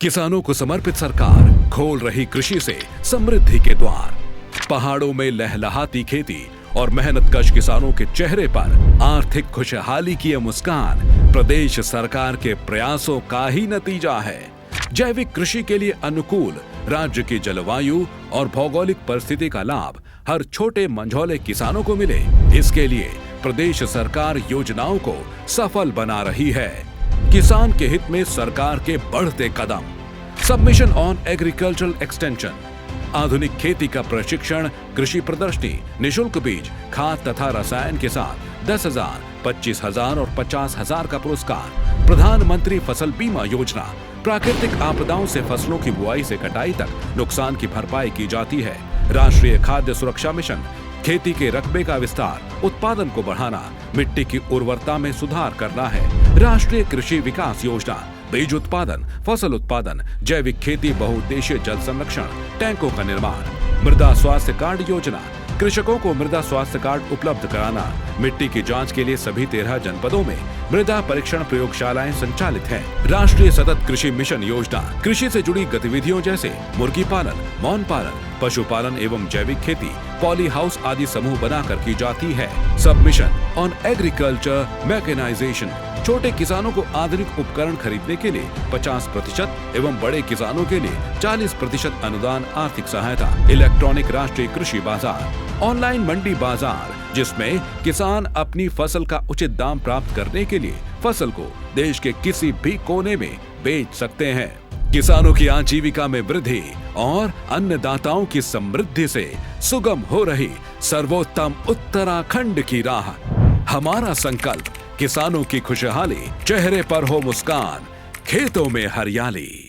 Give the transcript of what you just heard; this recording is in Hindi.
किसानों को समर्पित सरकार खोल रही कृषि से समृद्धि के द्वार। पहाड़ों में लहलहाती खेती और मेहनतकश किसानों के चेहरे पर आर्थिक खुशहाली की यह मुस्कान प्रदेश सरकार के प्रयासों का ही नतीजा है। जैविक कृषि के लिए अनुकूल राज्य की जलवायु और भौगोलिक परिस्थिति का लाभ हर छोटे मंझौले किसानों को मिले, इसके लिए प्रदेश सरकार योजनाओं को सफल बना रही है। किसान के हित में सरकार के बढ़ते कदम। सबमिशन ऑन एग्रीकल्चरल एक्सटेंशन, आधुनिक खेती का प्रशिक्षण, कृषि प्रदर्शनी, निशुल्क बीज, खाद तथा रसायन के साथ 10,000, 25,000 और 50,000 का पुरस्कार। प्रधानमंत्री फसल बीमा योजना, प्राकृतिक आपदाओं से फसलों की बुआई से कटाई तक नुकसान की भरपाई की जाती है। राष्ट्रीय खाद्य सुरक्षा मिशन, खेती के रकबे का विस्तार, उत्पादन को बढ़ाना, मिट्टी की उर्वरता में सुधार करना है। राष्ट्रीय कृषि विकास योजना, बीज उत्पादन, फसल उत्पादन, जैविक खेती, बहुउद्देशीय जल संरक्षण, टैंकों का निर्माण। मृदा स्वास्थ्य कार्ड योजना, कृषकों को मृदा स्वास्थ्य कार्ड उपलब्ध कराना। मिट्टी की जांच के लिए सभी 13 जनपदों में मृदा परीक्षण प्रयोगशालाएं संचालित हैं। राष्ट्रीय सतत कृषि मिशन योजना, कृषि से जुड़ी गतिविधियों जैसे मुर्गी पालन, मौन पालन, पशुपालन एवं जैविक खेती, पॉली हाउस आदि समूह बनाकर की जाती है। सबमिशन ऑन एग्रीकल्चर मैकेनाइजेशन, छोटे किसानों को आधुनिक उपकरण खरीदने के लिए 50% एवं बड़े किसानों के लिए 40% अनुदान आर्थिक सहायता। इलेक्ट्रॉनिक राष्ट्रीय कृषि बाजार, ऑनलाइन मंडी बाजार, जिसमें किसान अपनी फसल का उचित दाम प्राप्त करने के लिए फसल को देश के किसी भी कोने में बेच सकते हैं। किसानों की आजीविका में वृद्धि और अन्नदाताओं की समृद्धि से सुगम हो रही सर्वोत्तम उत्तराखंड की राह। हमारा संकल्प, किसानों की खुशहाली, चेहरे पर हो मुस्कान, खेतों में हरियाली।